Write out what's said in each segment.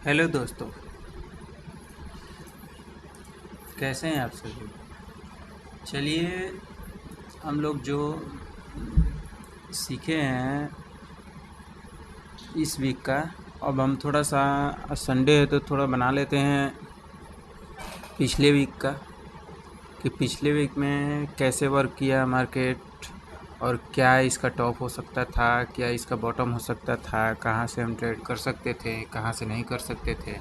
Hello दोस्तों, कैसे हैं आप सभी। चलिए, हम लोग जो सीखे हैं इस वीक का, अब हम थोड़ा सा संडे है तो थोड़ा बना लेते हैं पिछले वीक का, कि पिछले वीक में कैसे वर्क किया मार्केट और क्या इसका टॉप हो सकता था, क्या इसका बॉटम हो सकता था, कहाँ से हम ट्रेड कर सकते थे, कहाँ से नहीं कर सकते थे।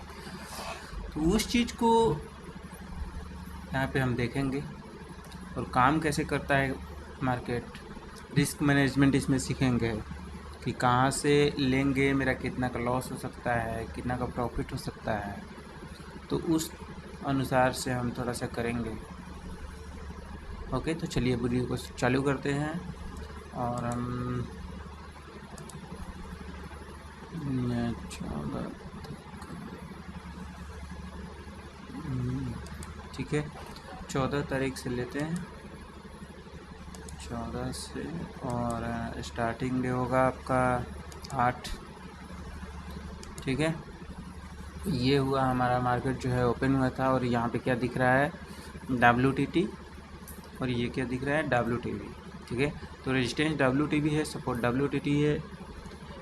तो उस चीज़ को यहाँ पे हम देखेंगे और काम कैसे करता है मार्केट। रिस्क मैनेजमेंट इसमें सीखेंगे कि कहाँ से लेंगे, मेरा कितना का लॉस हो सकता है, कितना का प्रॉफिट हो सकता है। तो उस अनुसार से हम थोड़ा सा करेंगे। ओके, तो चलिए वीडियो को चालू करते हैं और हम 14 ठीक है, 14 तारीख से लेते हैं, 14 से। और स्टार्टिंग डे होगा आपका 8। ठीक है, ये हुआ हमारा मार्केट जो है ओपन हुआ था और यहाँ पे क्या दिख रहा है, WTT, और ये क्या दिख रहा है, WTV। ठीक है, तो रेजिस्टेंस WTV है, सपोर्ट WTT है।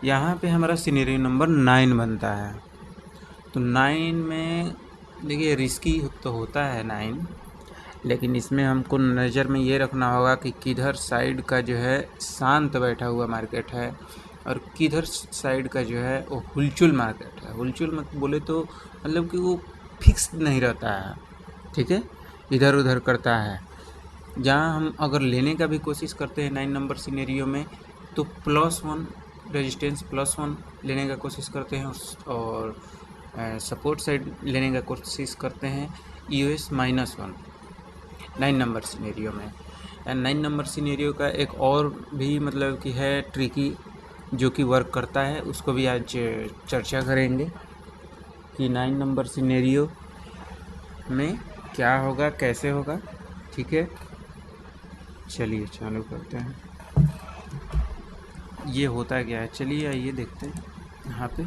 यहाँ पे हमारा सिनेरियो नंबर 9 बनता है। तो 9 में देखिए रिस्की तो होता है 9, लेकिन इसमें हमको नज़र में ये रखना होगा कि किधर साइड का जो है शांत बैठा हुआ मार्केट है और किधर साइड का जो है वो हुलचुल मार्केट है। हुलचुल मत बोले तो मतलब कि वो फिक्स नहीं रहता है। ठीक है, इधर उधर करता है। जहाँ हम अगर लेने का भी कोशिश करते हैं 9 नंबर सिनेरियो में, तो +1 रेजिस्टेंस +1 लेने का कोशिश करते हैं और सपोर्ट साइड लेने का कोशिश करते हैं EOS -1 9 नंबर सिनेरियो में। 9 नंबर सिनेरियो का एक और भी मतलब कि है ट्रिकी जो कि वर्क करता है, उसको भी आज चर्चा करेंगे कि 9 नंबर सिनेरियो में क्या होगा, कैसे होगा। ठीक है, चलिए चालू करते हैं। ये होता क्या है, चलिए आइए देखते हैं यहाँ पे।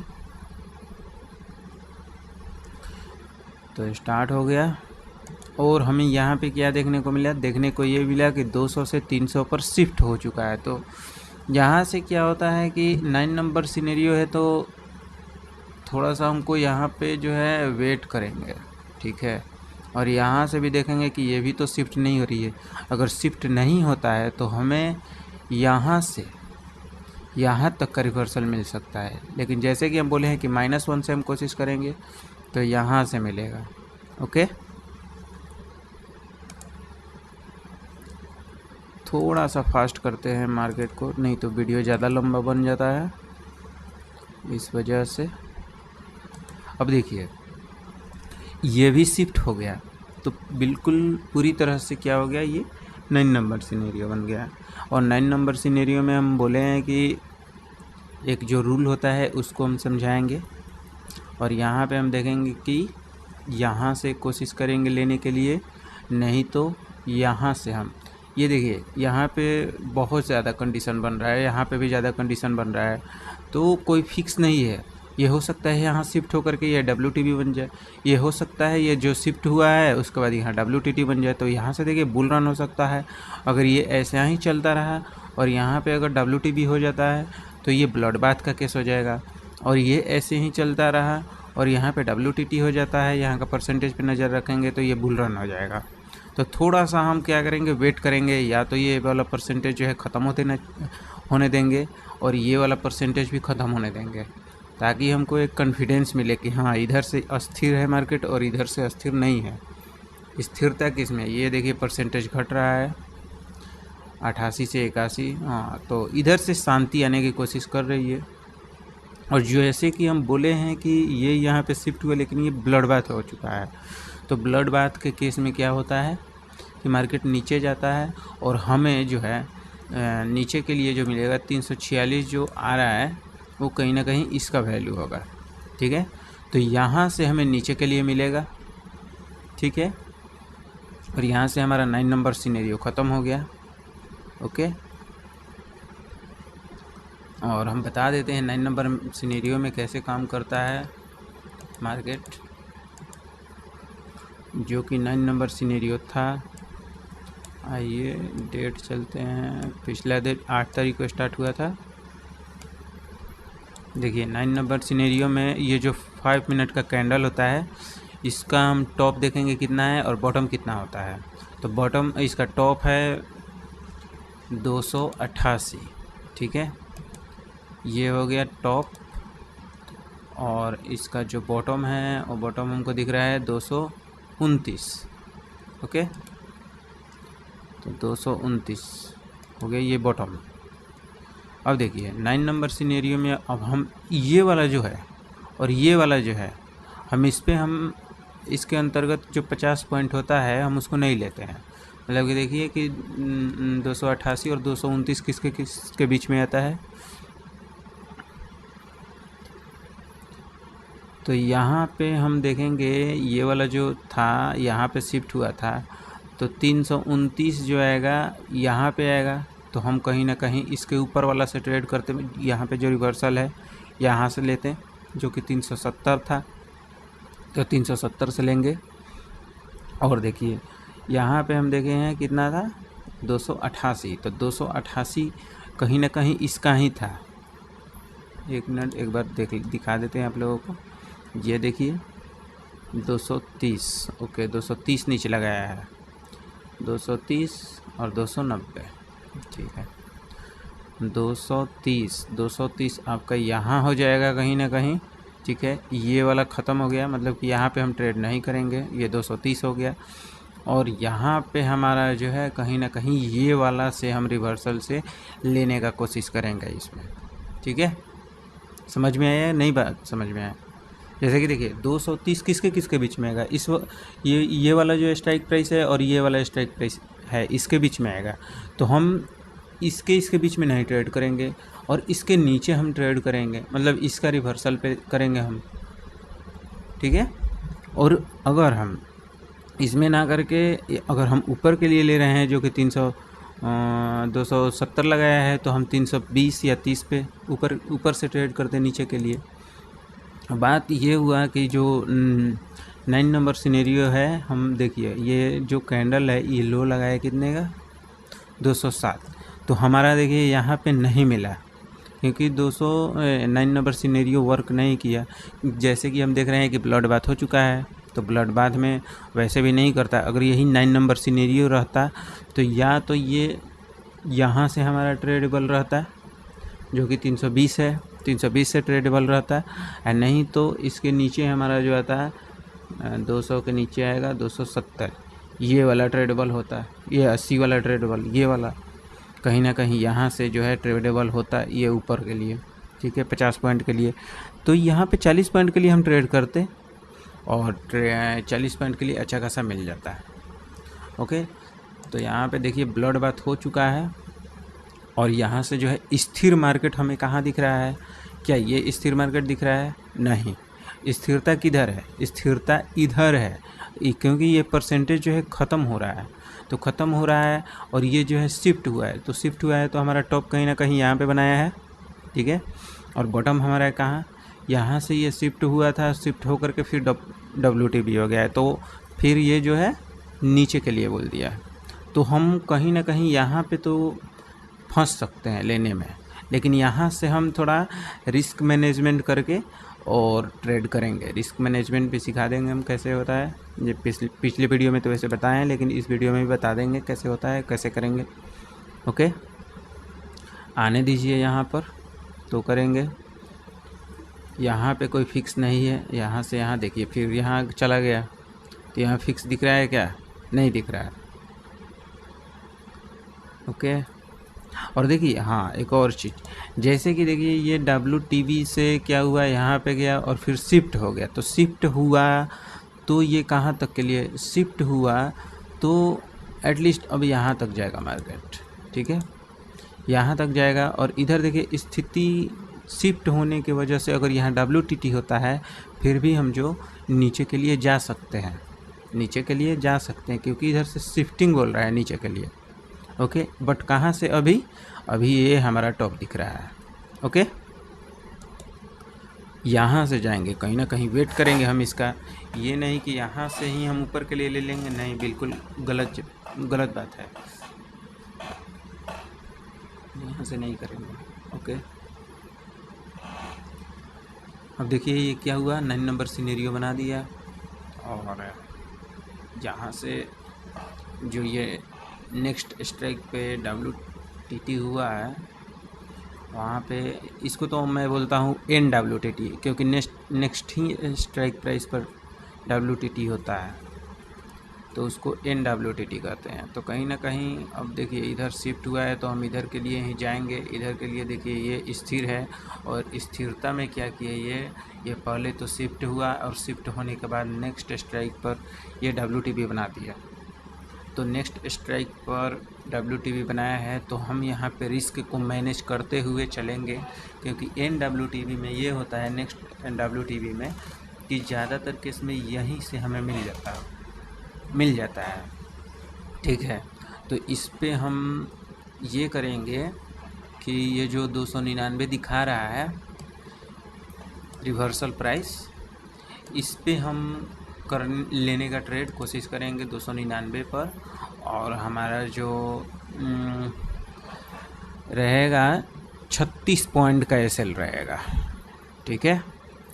तो स्टार्ट हो गया और हमें यहाँ पे क्या देखने को मिला, देखने को ये मिला कि 200 से 300 पर शिफ्ट हो चुका है। तो यहाँ से क्या होता है कि 9 नंबर सिनेरियो है तो थोड़ा सा हमको यहाँ पे जो है वेट करेंगे। ठीक है, और यहाँ से भी देखेंगे कि ये भी तो शिफ्ट नहीं हो रही है। अगर शिफ्ट नहीं होता है तो हमें यहाँ से यहाँ तक का रिवर्सल मिल सकता है, लेकिन जैसे कि हम बोले हैं कि -1 से हम कोशिश करेंगे तो यहाँ से मिलेगा। ओके, थोड़ा सा फास्ट करते हैं मार्केट को, नहीं तो वीडियो ज़्यादा लंबा बन जाता है इस वजह से। अब देखिए ये भी शिफ्ट हो गया, तो बिल्कुल पूरी तरह से क्या हो गया, ये 9 नंबर सिनेरियो बन गया। और 9 नंबर सिनेरियो में हम बोले हैं कि एक जो रूल होता है उसको हम समझाएंगे और यहाँ पे हम देखेंगे कि यहाँ से कोशिश करेंगे लेने के लिए, नहीं तो यहाँ से हम ये देखिए यहाँ पे बहुत ज़्यादा कंडीशन बन रहा है, यहाँ पे भी ज़्यादा कंडीशन बन रहा है। तो कोई फिक्स नहीं है, ये हो सकता है यहाँ शिफ्ट होकर के ये WTB बन जाए, ये हो सकता है ये जो शिफ्ट हुआ है उसके बाद यहाँ WTT बन जाए। तो यहाँ से देखिए बुल रन हो सकता है। अगर ये ऐसा ही चलता रहा और यहाँ पे अगर WTB हो जाता है तो ये ब्लड बाथ का केस हो जाएगा। और ये ऐसे ही चलता रहा और यहाँ पे WTT हो जाता है, यहाँ का परसेंटेज पे नज़र रखेंगे तो ये बुल रन हो जाएगा। तो थोड़ा सा हम क्या करेंगे, वेट करेंगे, या तो ये वाला परसेंटेज जो है ख़त्म होने देंगे और ये वाला परसेंटेज भी ख़त्म होने देंगे, ताकि हमको एक कॉन्फिडेंस मिले कि हाँ इधर से अस्थिर है मार्केट और इधर से अस्थिर नहीं है। स्थिरता किसमें, ये देखिए परसेंटेज घट रहा है 88 से 81। हाँ, तो इधर से शांति आने की कोशिश कर रही है। और जैसे कि हम बोले हैं कि ये यहाँ पे शिफ्ट हुआ, लेकिन ये ब्लड बाथ हो चुका है। तो ब्लड बाथ के केस में क्या होता है कि मार्केट नीचे जाता है और हमें जो है नीचे के लिए जो मिलेगा 346 जो आ रहा है वो कहीं ना कहीं इसका वैल्यू होगा। ठीक है, तो यहाँ से हमें नीचे के लिए मिलेगा। ठीक है, और यहाँ से हमारा 9 नंबर सिनेरियो ख़त्म हो गया। ओके, और हम बता देते हैं 9 नंबर सिनेरियो में कैसे काम करता है। मार्केट, जो कि 9 नंबर सिनेरियो था। आइए डेट चलते हैं, पिछला डेट 8 तारीख को स्टार्ट हुआ था। देखिए 9 नंबर सिनेरियो में ये जो 5 मिनट का कैंडल होता है, इसका हम टॉप देखेंगे कितना है और बॉटम कितना होता है। तो बॉटम इसका टॉप है 288, ठीक है, ये हो गया टॉप। और इसका जो बॉटम है वो बॉटम हमको दिख रहा है 229, ओके। तो 229 हो गया ये बॉटम। अब देखिए 9 नंबर सिनेरियो में अब हम ये वाला जो है और ये वाला जो है, हम इस पे हम इसके अंतर्गत जो 50 पॉइंट होता है हम उसको नहीं लेते हैं। मतलब कि देखिए कि 288 और 229 किसके बीच में आता है। तो यहाँ पे हम देखेंगे ये वाला जो था यहाँ पे शिफ्ट हुआ था, तो 329 जो आएगा यहाँ पे आएगा। तो हम कहीं ना कहीं इसके ऊपर वाला से ट्रेड करते हैं। यहाँ पे जो रिवर्सल है यहाँ से लेते हैं, जो कि 370 था, तो 370 से लेंगे। और देखिए यहाँ पे हम देखे हैं कितना था 288, तो 288 कहीं ना कहीं इसका ही था। एक मिनट एक बार दिखा देते हैं आप लोगों को। ये देखिए 230, ओके 230 नीचे लगाया है, 230 और 290, ठीक है। 230 आपका यहाँ हो जाएगा कहीं ना कहीं, ठीक है। ये वाला ख़त्म हो गया, मतलब कि यहाँ पे हम ट्रेड नहीं करेंगे, ये 230 हो गया। और यहाँ पे हमारा जो है कहीं ना कहीं ये वाला से हम रिवर्सल से लेने का कोशिश करेंगे इसमें, ठीक है। समझ में आया? नहीं बात समझ में आया? जैसे कि देखिए 230 किसके बीच में आएगा, ये वाला जो स्ट्राइक प्राइस है और ये वाला स्ट्राइक प्राइस है, इसके बीच में आएगा। तो हम इसके बीच में नहीं ट्रेड करेंगे और इसके नीचे हम ट्रेड करेंगे, मतलब इसका रिवर्सल पे करेंगे हम, ठीक है। और अगर हम इसमें ना करके अगर हम ऊपर के लिए ले रहे हैं, जो कि 270 लगाया है, तो हम 320 या 30 पे ऊपर से ट्रेड करते हैं नीचे के लिए। बात ये हुआ कि जो 9 नंबर सिनेरियो है, हम देखिए ये जो कैंडल है ये लो लगाया कितने का 207, तो हमारा देखिए यहाँ पे नहीं मिला, क्योंकि 9 नंबर सिनेरियो वर्क नहीं किया। जैसे कि हम देख रहे हैं कि ब्लड बाथ हो चुका है, तो ब्लड बाथ में वैसे भी नहीं करता। अगर यही 9 नंबर सिनेरियो रहता तो या तो ये यहाँ से हमारा ट्रेडेबल रहता, जो कि 320 है, 320 से ट्रेडेबल रहता है, और नहीं तो इसके नीचे हमारा जो आता है 200 के नीचे आएगा 270, ये वाला ट्रेडेबल होता है। ये 80 वाला ट्रेडेबल, ये वाला कहीं ना कहीं यहाँ से जो है ट्रेडेबल होता है, ये ऊपर के लिए, ठीक है, 50 पॉइंट के लिए। तो यहाँ पे 40 पॉइंट के लिए हम ट्रेड करते और 40 पॉइंट के लिए अच्छा खासा मिल जाता है, ओके। तो यहाँ पे देखिए ब्लड बाथ हो चुका है और यहाँ से जो है स्थिर मार्केट हमें कहाँ दिख रहा है? क्या ये स्थिर मार्केट दिख रहा है? नहीं, स्थिरता किधर है? स्थिरता इधर है, क्योंकि ये परसेंटेज जो है ख़त्म हो रहा है, तो ख़त्म हो रहा है और ये जो है शिफ्ट हुआ है, तो शिफ्ट हुआ है तो हमारा टॉप कहीं ना कहीं यहाँ पे बनाया है, ठीक है। और बॉटम हमारा कहाँ? यहाँ से ये शिफ्ट हुआ था, शिफ्ट होकर के फिर WTB हो गया है, तो फिर ये जो है नीचे के लिए बोल दिया है। तो हम कहीं ना कहीं यहाँ पे तो फंस सकते हैं लेने में, लेकिन यहाँ से हम थोड़ा रिस्क मैनेजमेंट करके और ट्रेड करेंगे। रिस्क मैनेजमेंट भी सिखा देंगे हम कैसे होता है। ये पिछले वीडियो में तो वैसे बताए हैं, लेकिन इस वीडियो में भी बता देंगे कैसे होता है, कैसे करेंगे, ओके। आने दीजिए यहाँ पर तो करेंगे। यहाँ पे कोई फिक्स नहीं है, यहाँ से यहाँ देखिए फिर यहाँ चला गया, तो यहाँ फिक्स दिख रहा है क्या? नहीं दिख रहा है, ओके। और देखिए हाँ एक और चीज़, जैसे कि देखिए ये WTB से क्या हुआ, यहाँ पे गया और फिर शिफ्ट हो गया, तो शिफ्ट हुआ तो ये कहाँ तक के लिए शिफ्ट हुआ, तो एटलीस्ट अब यहाँ तक जाएगा मार्केट, ठीक है, यहाँ तक जाएगा। और इधर देखिए स्थिति शिफ्ट होने की वजह से अगर यहाँ WTT होता है, फिर भी हम जो नीचे के लिए जा सकते हैं, नीचे के लिए जा सकते हैं, क्योंकि इधर से शिफ्टिंग बोल रहा है नीचे के लिए, ओके। बट कहाँ से? अभी ये हमारा टॉप दिख रहा है, ओके। यहाँ से जाएंगे, कहीं ना कहीं वेट करेंगे हम इसका। ये नहीं कि यहाँ से ही हम ऊपर के लिए ले लेंगे, नहीं, बिल्कुल गलत बात है, यहाँ से नहीं करेंगे। ओके, अब देखिए ये क्या हुआ, 9 नंबर सिनेरियो बना दिया, और यहाँ से जो ये नेक्स्ट स्ट्राइक पे WTT हुआ है, वहाँ पे इसको तो मैं बोलता हूँ NWTT, क्योंकि नेक्स्ट ही स्ट्राइक प्राइस पर WTT होता है, तो उसको NWTT कहते हैं। तो कहीं ना कहीं अब देखिए इधर शिफ्ट हुआ है, तो हम इधर के लिए ही जाएंगे। इधर के लिए देखिए ये स्थिर है, और स्थिरता में क्या किया, ये पहले तो शिफ्ट हुआ, और शिफ्ट होने के बाद नेक्स्ट स्ट्राइक पर ये WTB बना दिया। तो नेक्स्ट स्ट्राइक पर WTB बनाया है, तो हम यहाँ पे रिस्क को मैनेज करते हुए चलेंगे, क्योंकि NWTB में ये होता है, नेक्स्ट NWTB में, कि ज़्यादातर केस में यहीं से हमें मिल जाता है। ठीक है, तो इस पे हम ये करेंगे कि ये जो 299 दिखा रहा है रिवर्सल प्राइस, इस पे हम लेने का ट्रेड कोशिश करेंगे 299 पर, और हमारा जो रहेगा 36 पॉइंट का SL रहेगा। ठीक है,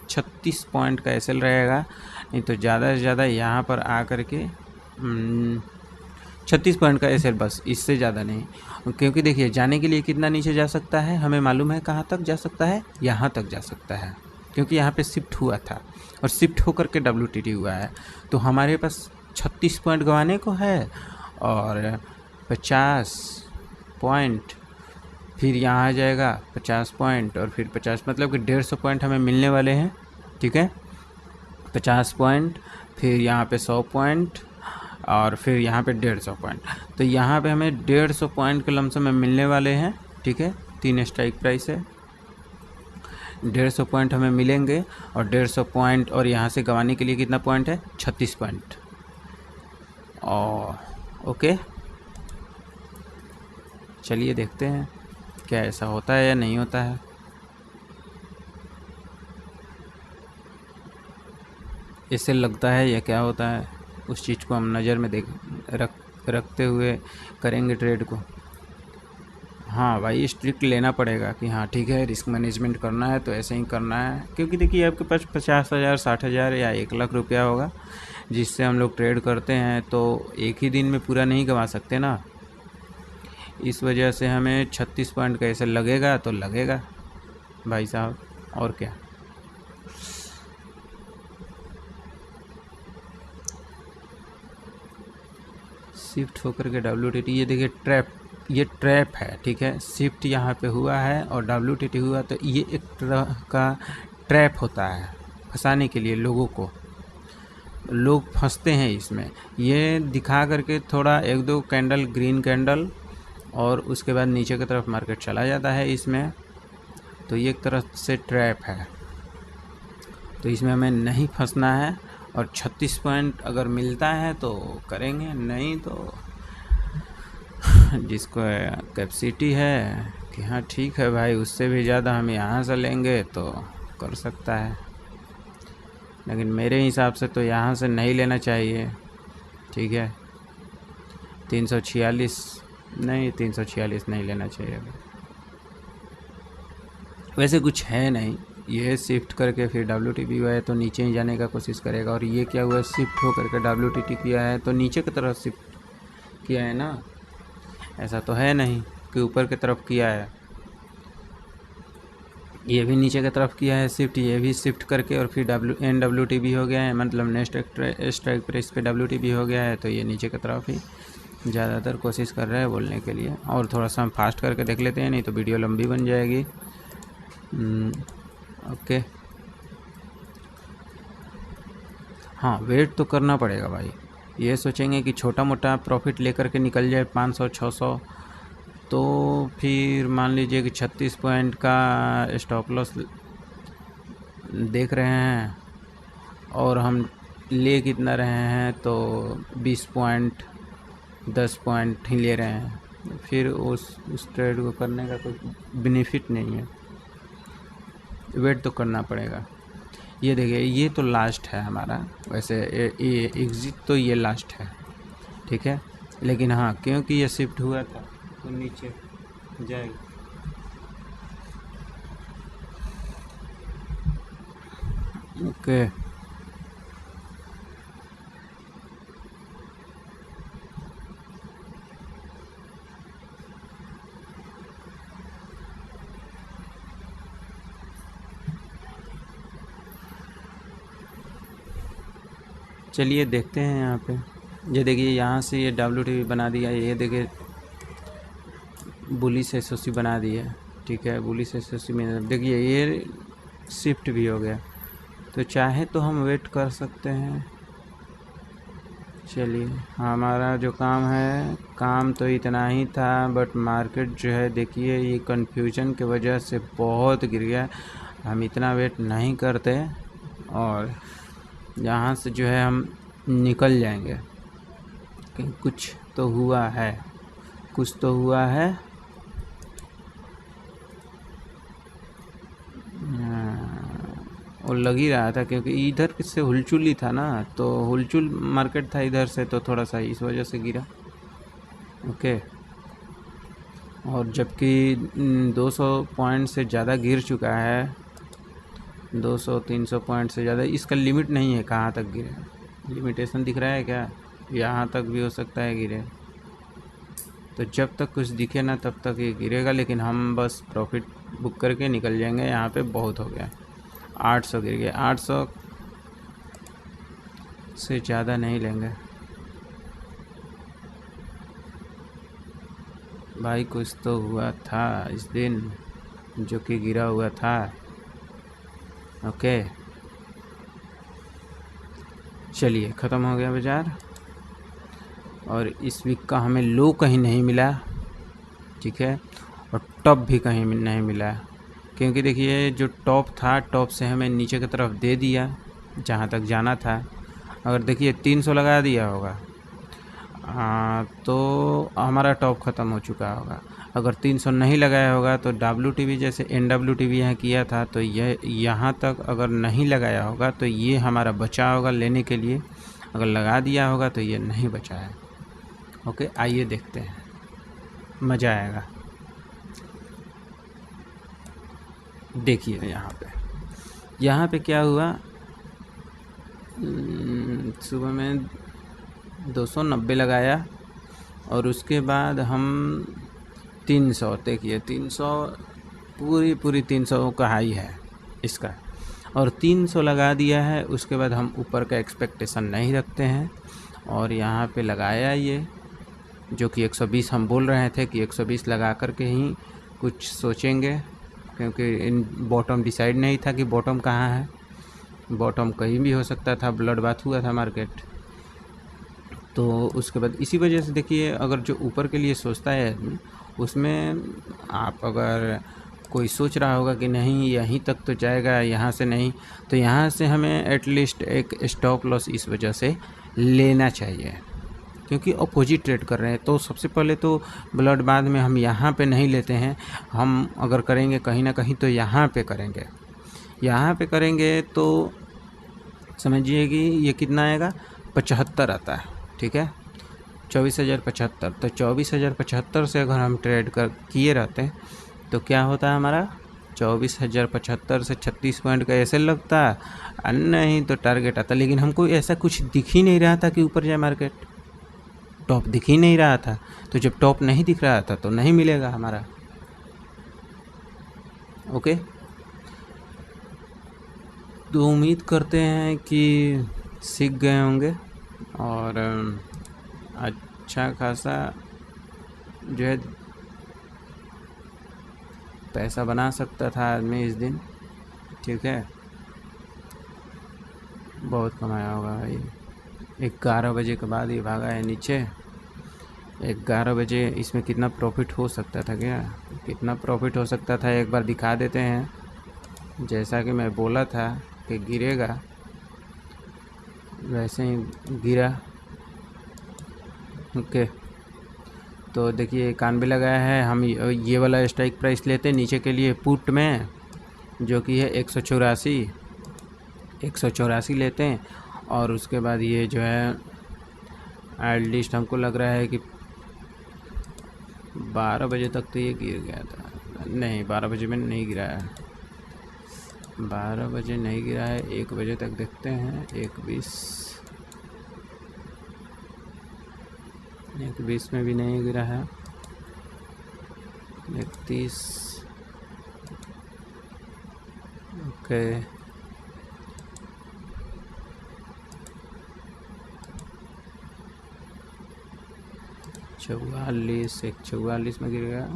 36 पॉइंट का SL रहेगा, नहीं तो ज़्यादा से ज़्यादा यहाँ पर आ कर के 36 पॉइंट का SL, बस, इससे ज़्यादा नहीं। क्योंकि देखिए जाने के लिए कितना नीचे जा सकता है, हमें मालूम है कहाँ तक जा सकता है, यहाँ तक जा सकता है, क्योंकि यहाँ पे शिफ्ट हुआ था और शिफ्ट होकर के WTT हुआ है। तो हमारे पास 36 पॉइंट गंवाने को है, और 50 पॉइंट फिर यहाँ आ जाएगा 50 पॉइंट, और फिर 50, मतलब कि 150 पॉइंट हमें मिलने वाले हैं। ठीक है, 50 पॉइंट, फिर यहाँ पे 100 पॉइंट, और फिर यहाँ पे 150 पॉइंट। तो यहाँ पे हमें 150 पॉइंट के लमसम में मिलने वाले हैं। ठीक है, 3 स्ट्राइक प्राइस है, 150 पॉइंट हमें मिलेंगे, और 150 पॉइंट, और यहाँ से गंवाने के लिए कितना पॉइंट है, 36 पॉइंट। और ओके, चलिए देखते हैं क्या ऐसा होता है या नहीं होता है। इससे लगता है या क्या होता है, उस चीज़ को हम नज़र में रखते हुए करेंगे ट्रेड को। हाँ भाई, स्ट्रिक्ट लेना पड़ेगा कि हाँ ठीक है, रिस्क मैनेजमेंट करना है तो ऐसे ही करना है, क्योंकि देखिए आपके पास 50,000, 60,000 या 1,00,000 रुपया होगा, जिससे हम लोग ट्रेड करते हैं, तो एक ही दिन में पूरा नहीं कमा सकते ना। इस वजह से हमें 36 पॉइंट का ऐसे लगेगा तो लगेगा भाई साहब, और क्या। शिफ्ट होकर के WTT, ये देखिए ये ट्रैप है। ठीक है, शिफ्ट यहाँ पे हुआ है और WTT हुआ, तो ये एक तरह का ट्रैप होता है फंसाने के लिए लोगों को। लोग फंसते हैं इसमें, ये दिखा करके थोड़ा 1-2 कैंडल, ग्रीन कैंडल, और उसके बाद नीचे की तरफ मार्केट चला जाता है इसमें। तो ये एक तरह से ट्रैप है, तो इसमें हमें नहीं फंसना है। और 36 पॉइंट अगर मिलता है तो करेंगे, नहीं तो जिसको कैपेसिटी है कि हाँ ठीक है भाई, उससे भी ज़्यादा हम यहाँ से लेंगे तो कर सकता है, लेकिन मेरे हिसाब से तो यहाँ से नहीं लेना चाहिए। ठीक है, 346 नहीं लेना चाहिए। वैसे कुछ है नहीं, ये शिफ्ट करके फिर WTB हुआ है तो नीचे ही जाने का कोशिश करेगा, और ये क्या हुआ, शिफ्ट हो करके WTT किया है तो नीचे की तरफ शिफ्ट किया है ना, ऐसा तो है नहीं कि ऊपर की तरफ किया है। ये भी नीचे की तरफ किया है शिफ्ट, ये भी शिफ्ट करके, और फिर NWTB हो गया है, मतलब नेक्स्ट स्ट्राइक प्राइस पे WTB हो गया है, तो ये नीचे की तरफ ही ज़्यादातर कोशिश कर रहा है बोलने के लिए। और थोड़ा सा हम फास्ट करके देख लेते हैं, नहीं तो वीडियो लंबी बन जाएगी। ओके, हाँ, वेट तो करना पड़ेगा भाई। ये सोचेंगे कि छोटा मोटा प्रॉफिट लेकर के निकल जाए 500-600, तो फिर मान लीजिए कि 36 पॉइंट का स्टॉप लॉस देख रहे हैं, और हम ले कितना रहे हैं, तो 20 पॉइंट 10 पॉइंट ही ले रहे हैं, फिर उस ट्रेड को करने का कोई बेनिफिट नहीं है। वेट तो करना पड़ेगा। ये देखिए, ये तो लास्ट है हमारा, वैसे ये एग्ज़िट तो ये लास्ट है, ठीक है। लेकिन हाँ, क्योंकि ये शिफ्ट हुआ था तो नीचे जाएगा। ओके, चलिए देखते हैं यहाँ पे। ये देखिए, यहाँ से ये WTV बना दिया, ये देखिए बुलिश SOC बना दिया, ठीक है। बुलिश SOC में देखिए ये शिफ्ट भी हो गया, तो चाहे तो हम वेट कर सकते हैं। चलिए, हमारा जो काम है, काम तो इतना ही था, बट मार्केट जो है देखिए ये कन्फ्यूजन की वजह से बहुत गिर गया। हम इतना वेट नहीं करते और यहाँ से जो है हम निकल जाएंगे, कि कुछ तो हुआ है, कुछ तो हुआ है। और लग ही रहा था, क्योंकि इधर से हुलचुल ही था ना, तो हुलचुल मार्केट था इधर से, तो थोड़ा सा इस वजह से गिरा। ओके, और जबकि 200 पॉइंट से ज़्यादा गिर चुका है, 200-300 पॉइंट से ज़्यादा। इसका लिमिट नहीं है कहाँ तक गिरे, लिमिटेशन दिख रहा है क्या? यहाँ तक भी हो सकता है गिरे, तो जब तक कुछ दिखे ना तब तक ये गिरेगा। लेकिन हम बस प्रॉफिट बुक करके निकल जाएंगे। यहाँ पे बहुत हो गया, 800 गिर गया, 800 से ज़्यादा नहीं लेंगे भाई। कुछ तो हुआ था इस दिन जो कि गिरा हुआ था। ओके, चलिए, ख़त्म हो गया बाज़ार। और इस वीक का हमें लो कहीं नहीं मिला, ठीक है, और टॉप भी कहीं नहीं मिला, क्योंकि देखिए जो टॉप था, टॉप से हमें नीचे की तरफ दे दिया जहाँ तक जाना था। अगर देखिए 300 लगा दिया होगा, तो हमारा टॉप ख़त्म हो चुका होगा। अगर 300 नहीं लगाया होगा तो WTV जैसे NWTV यहाँ किया था, तो यह यहाँ तक अगर नहीं लगाया होगा तो ये हमारा बचा होगा लेने के लिए। अगर लगा दिया होगा तो ये नहीं बचा है। ओके, आइए देखते हैं, मज़ा आएगा। देखिए यहाँ पे क्या हुआ, सुबह में 290 लगाया और उसके बाद हम 300, देखिए 300 पूरी 300 का हाई है इसका, और 300 लगा दिया है। उसके बाद हम ऊपर का एक्सपेक्टेशन नहीं रखते हैं और यहाँ पे लगाया ये, जो कि 120 हम बोल रहे थे कि 120 लगा करके ही कुछ सोचेंगे, क्योंकि इन बॉटम डिसाइड नहीं था कि बॉटम कहाँ है। बॉटम कहीं भी हो सकता था, ब्लड बाथ हुआ था मार्केट। तो उसके बाद इसी वजह से देखिए, अगर जो ऊपर के लिए सोचता है उसमें आप अगर कोई सोच रहा होगा कि नहीं यहीं तक तो जाएगा, यहाँ से नहीं, तो यहाँ से हमें एटलीस्ट एक स्टॉप लॉस इस वजह से लेना चाहिए, क्योंकि अपोजिट ट्रेड कर रहे हैं। तो सबसे पहले तो ब्लड बाद में हम यहाँ पे नहीं लेते हैं। हम अगर करेंगे कहीं ना कहीं तो यहाँ पे करेंगे, यहाँ पे करेंगे तो समझिए कि ये कितना आएगा, 75 आता है, ठीक है, 24,075। तो 24,075 से अगर हम ट्रेड कर किए रहते हैं तो क्या होता है हमारा, 24,075 से 36 पॉइंट का ऐसे लगता है, नहीं तो टारगेट आता। लेकिन हमको ऐसा कुछ दिख ही नहीं रहा था कि ऊपर जाए मार्केट, टॉप दिख ही नहीं रहा था। तो जब टॉप नहीं दिख रहा था तो नहीं मिलेगा हमारा। ओके, तो उम्मीद करते हैं कि सीख गए होंगे और अच्छा खासा जो है पैसा बना सकता था आदमी इस दिन, ठीक है। बहुत कमाया होगा भाई। 11 बजे के बाद ये भागा है नीचे। 11 बजे इसमें कितना प्रॉफिट हो सकता था, क्या कितना प्रॉफिट हो सकता था, एक बार दिखा देते हैं। जैसा कि मैं बोला था कि गिरेगा, वैसे ही गिरा। ओके, तो देखिए 91 लगाया है। हम ये वाला स्ट्राइक प्राइस लेते हैं नीचे के लिए पुट में, जो कि है 184। 184 लेते हैं। और उसके बाद ये जो है एटलीस्ट हमको लग रहा है कि 12 बजे तक तो ये गिर गया था। नहीं, 12 बजे में नहीं गिरा है, 12 बजे नहीं गिरा है, 1 बजे तक देखते हैं। 1:20 में भी नहीं गिरा है। 31 ओके। चौवालीस 144 में गिर गया।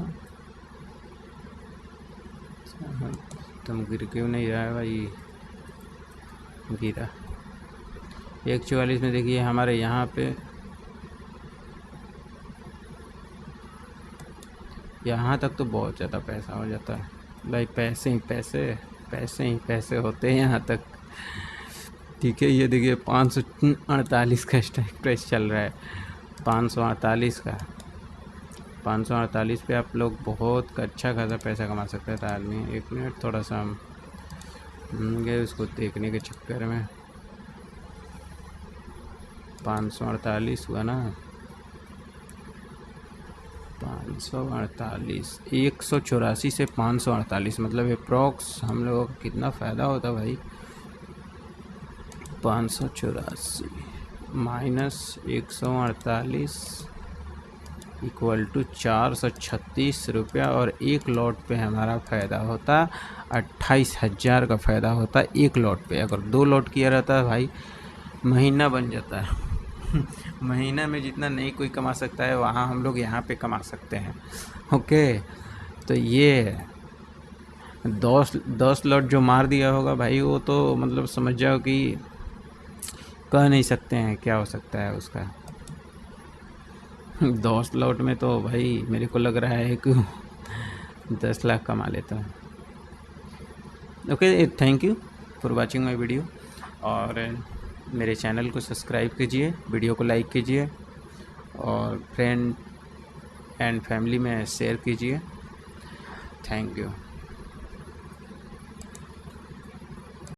तुम गिर क्यों नहीं रहा है भाई? गिरा 144 में। देखिए हमारे यहाँ पे यहाँ तक तो बहुत ज़्यादा पैसा हो जाता है भाई। पैसे ही पैसे होते हैं यहाँ तक। ठीक है, ये देखिए 548 का स्ट्राइक प्राइस चल रहा है। 548 का 548 पे आप लोग बहुत अच्छा खासा पैसा कमा सकते था आदमी। 1 मिनट, थोड़ा सा हम गए उसको देखने के चक्कर में। 548 हुआ ना, 548, 184 से 548, मतलब अप्रॉक्स हम लोगों को कितना फ़ायदा होता भाई। 584 माइनस 148 इक्वल टू 436 रुपया। और एक लॉट पे हमारा फ़ायदा होता 28,000 का फ़ायदा होता एक लॉट पे। अगर 2 लॉट किया रहता है भाई, महीना बन जाता है। महीना में जितना नहीं कोई कमा सकता है, वहाँ हम लोग यहाँ पे कमा सकते हैं। ओके, तो ये 10 लॉट जो मार दिया होगा भाई, वो तो मतलब समझ जाओ कि कह नहीं सकते हैं क्या हो सकता है उसका। 10 लॉट में तो भाई मेरे को लग रहा है कि 10 लाख कमा लेता है। Okay, thank you for watching my video. और मेरे चैनल को सब्सक्राइब कीजिए, वीडियो को लाइक कीजिए और फ्रेंड एंड फैमिली में शेयर कीजिए। Thank you.